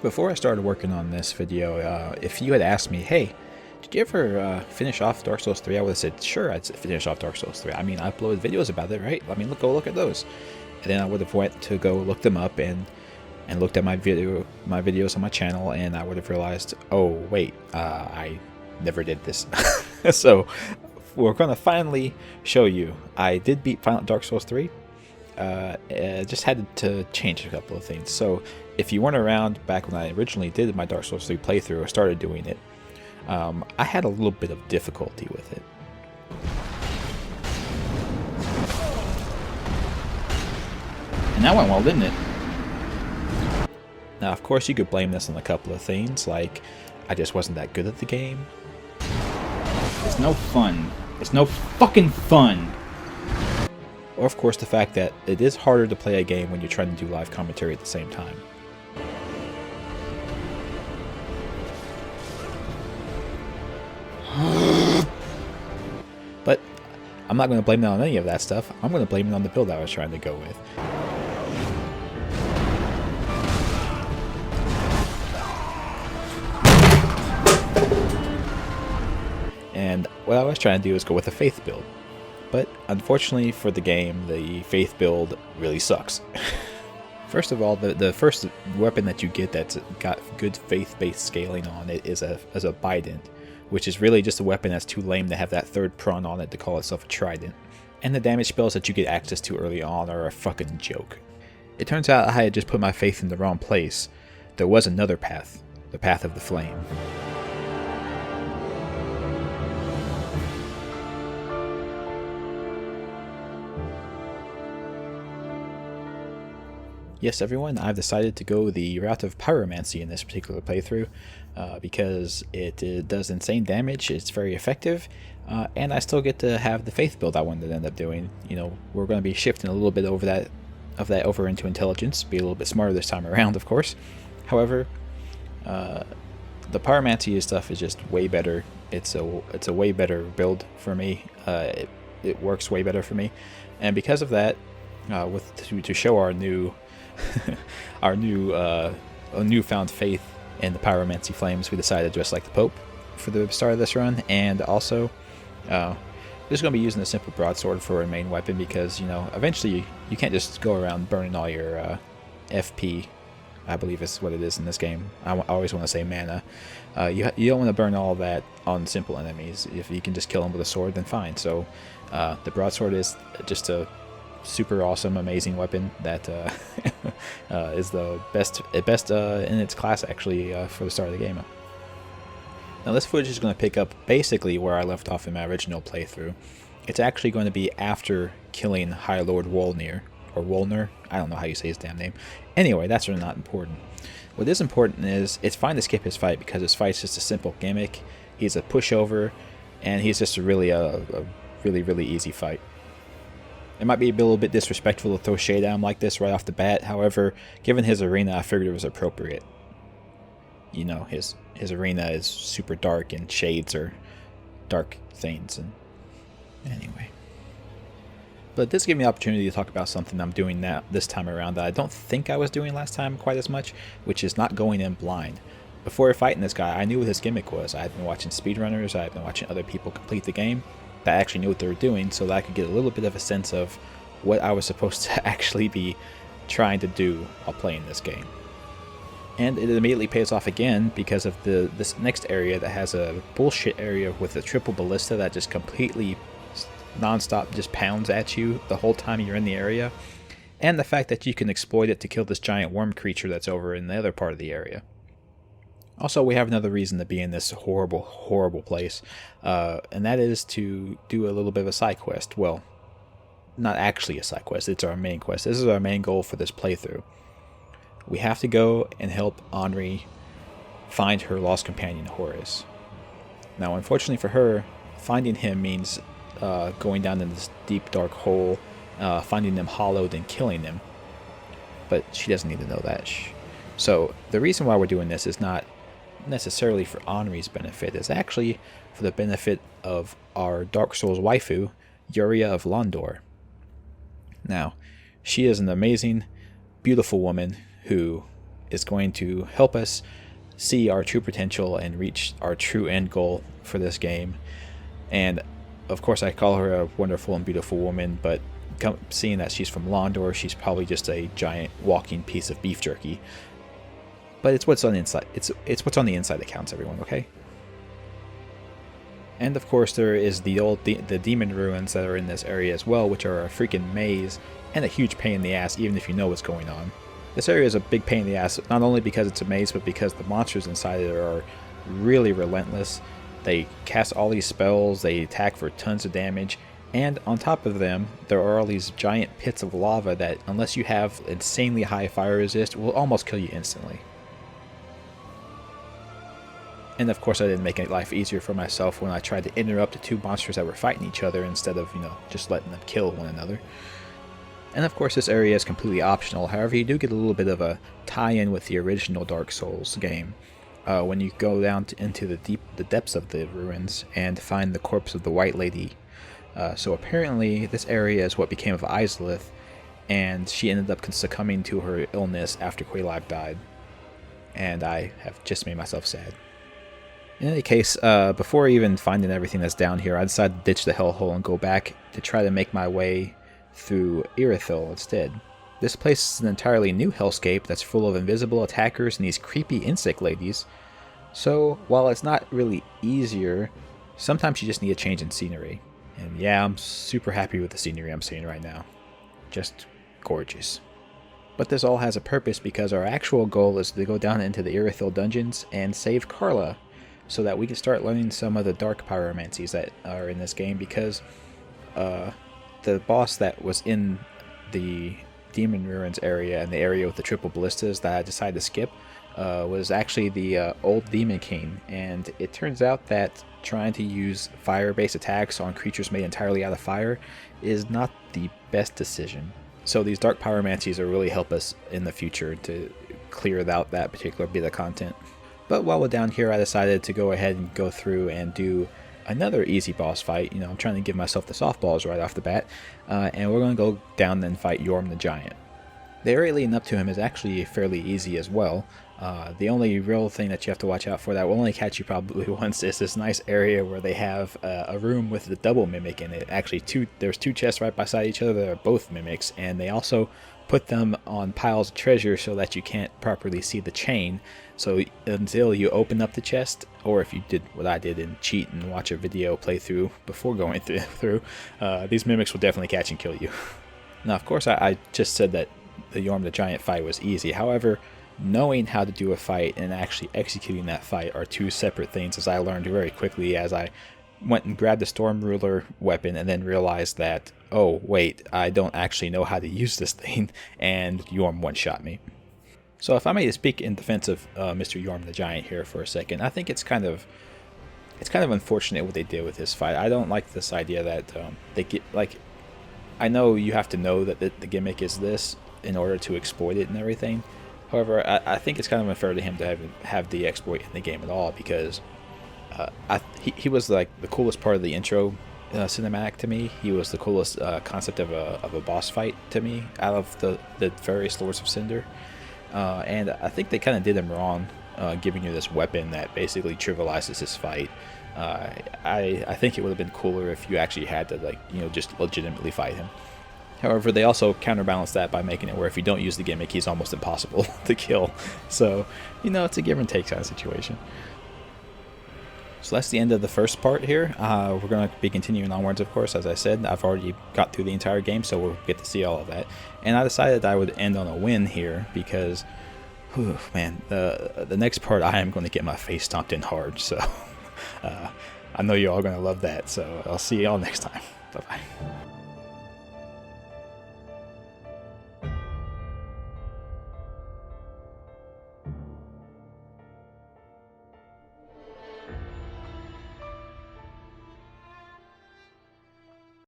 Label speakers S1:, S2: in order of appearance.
S1: Before I started working on this video, if you had asked me, hey, did you ever finish off Dark Souls 3? I would have said, sure, I'd finish off Dark Souls 3. I mean, I uploaded videos about it, right? I mean, go look at those. And then I would have went to go look them up and looked at my videos on my channel, and I would have realized, oh, wait, I never did this. So we're going to finally show you. I did beat Dark Souls 3. Just had to change a couple of things. So if you weren't around back when I originally did my Dark Souls 3 playthrough or started doing it, I had a little bit of difficulty with it. And that went well, didn't it? Now, of course, you could blame this on a couple of things, like I just wasn't that good at the game. It's no fun. It's no fucking fun. Or, of course, the fact that it is harder to play a game when you're trying to do live commentary at the same time. But I'm not going to blame it on any of that stuff. I'm going to blame it on the build I was trying to go with. And what I was trying to do is go with a faith build. But unfortunately for the game, the faith build really sucks. First of all, the first weapon that you get that's got good faith-based scaling on it is a bident, which is really just a weapon that's too lame to have that third prong on it to call itself a trident. And the damage spells that you get access to early on are a fucking joke. It turns out I had just put my faith in the wrong place. There was another path, the path of the flame. Yes, everyone, I've decided to go the route of Pyromancy in this particular playthrough because it does insane damage, it's very effective, and I still get to have the faith build I wanted to end up doing. You know, we're going to be shifting a little bit over over into intelligence, be a little bit smarter this time around, of course. However, the Pyromancy stuff is just way better. It's a way better build for me. It works way better for me, and because of that, to show our newfound faith in the Pyromancy flames, we decided to dress like the Pope for the start of this run, and also we're just going to be using a simple broadsword for our main weapon because, you know, eventually you can't just go around burning all your FP, I believe is what it is in this game. I always want to say mana. You don't want to burn all of that on simple enemies. If you can just kill them with a sword, then fine. So the broadsword is just a super awesome, amazing weapon that is the best in its class, actually, for the start of the game. Now this footage is going to pick up basically where I left off in my original playthrough. It's actually going to be after killing High Lord Wolnir, or Wolnir, I don't know how you say his damn name. Anyway, that's really not important. What is important is, it's fine to skip his fight because his fight's just a simple gimmick. He's a pushover, and he's just really easy fight. It might be a little bit disrespectful to throw shade at him like this right off the bat. However, given his arena, I figured it was appropriate. You know, his arena is super dark and shades are dark things. And anyway, but this gave me the opportunity to talk about something I'm doing now this time around that I don't think I was doing last time quite as much, which is not going in blind. Before fighting this guy, I knew what his gimmick was. I had been watching speedrunners, I had been watching other people complete the game that actually knew what they were doing, so that I could get a little bit of a sense of what I was supposed to actually be trying to do while playing this game. And it immediately pays off again because of this next area that has a bullshit area with a triple ballista that just completely non-stop just pounds at you the whole time you're in the area, and the fact that you can exploit it to kill this giant worm creature that's over in the other part of the area. Also, we have another reason to be in this horrible, horrible place, and that is to do a little bit of a side quest. Well, not actually a side quest, it's our main quest. This is our main goal for this playthrough. We have to go and help Henri find her lost companion, Horace. Now, unfortunately for her, finding him means going down in this deep, dark hole, finding them hollowed and killing them. But she doesn't need to know that. So, the reason why we're doing this is not necessarily for Henri's benefit, it's actually for the benefit of our Dark Souls waifu, Yuria of Londor. Now, she is an amazing, beautiful woman who is going to help us see our true potential and reach our true end goal for this game. And of course, I call her a wonderful and beautiful woman, but seeing that she's from Londor, she's probably just a giant walking piece of beef jerky. But it's what's on the inside. It's what's on the inside that counts, everyone. Okay. And of course, there is the demon ruins that are in this area as well, which are a freaking maze and a huge pain in the ass, even if you know what's going on. This area is a big pain in the ass, not only because it's a maze, but because the monsters inside it are really relentless. They cast all these spells, they attack for tons of damage, and on top of them, there are all these giant pits of lava that, unless you have insanely high fire resist, will almost kill you instantly. And of course, I didn't make life easier for myself when I tried to interrupt the two monsters that were fighting each other instead of, just letting them kill one another. And of course, this area is completely optional. However, you do get a little bit of a tie-in with the original Dark Souls game when you go down into the depths of the ruins and find the corpse of the White Lady. So apparently, this area is what became of Izalith, and she ended up succumbing to her illness after Quelaag died. And I have just made myself sad. In any case, before even finding everything that's down here, I decided to ditch the hellhole and go back to try to make my way through Irithyll instead. This place is an entirely new hellscape that's full of invisible attackers and these creepy insect ladies. So, while it's not really easier, sometimes you just need a change in scenery. And yeah, I'm super happy with the scenery I'm seeing right now. Just gorgeous. But this all has a purpose because our actual goal is to go down into the Irithyll dungeons and save Carla, so that we can start learning some of the dark pyromancies that are in this game, because the boss that was in the Demon Ruins area and the area with the triple ballistas that I decided to skip was actually the old Demon King, and it turns out that trying to use fire-based attacks on creatures made entirely out of fire is not the best decision. So these dark pyromancies will really help us in the future to clear out that particular bit of content. But while we're down here, I decided to go ahead and go through and do another easy boss fight. I'm trying to give myself the softballs right off the bat. And we're going to go down and fight Yorm the Giant. The area leading up to him is actually fairly easy as well. The only real thing that you have to watch out for that will only catch you probably once is this nice area where they have a room with the double mimic in it. Actually, there's two chests right beside each other that are both mimics, and they also put them on piles of treasure so that you can't properly see the chain. So until you open up the chest, or if you did what I did and cheat and watch a video playthrough before going through, these mimics will definitely catch and kill you. Now, of course, I just said that the Yorm the Giant fight was easy. However, knowing how to do a fight and actually executing that fight are two separate things, as I learned very quickly as I went and grabbed the Storm Ruler weapon and then realized that, oh wait, I don't actually know how to use this thing, and Yorm one-shot me. So if I may speak in defense of Mr. Yorm the Giant here for a second, I think it's kind of unfortunate what they did with this fight. I don't like this idea that they get, like, I know you have to know that the gimmick is this in order to exploit it and everything. However, I think it's kind of unfair to him to have the exploit in the game at all, because he was like the coolest part of the intro cinematic to me. He was the coolest concept of a boss fight to me out of the various Lords of Cinder. And I think they kind of did him wrong, giving you this weapon that basically trivializes his fight. I think it would have been cooler if you actually had to, just legitimately fight him. However, they also counterbalance that by making it where if you don't use the gimmick, he's almost impossible to kill. So, it's a give and take kind of situation. So that's the end of the first part here. We're going to be continuing onwards, of course. As I said, I've already got through the entire game, so we'll get to see all of that. And I decided I would end on a win here because, man, the next part I am going to get my face stomped in hard. So I know you're all going to love that. So I'll see you all next time. Bye-bye.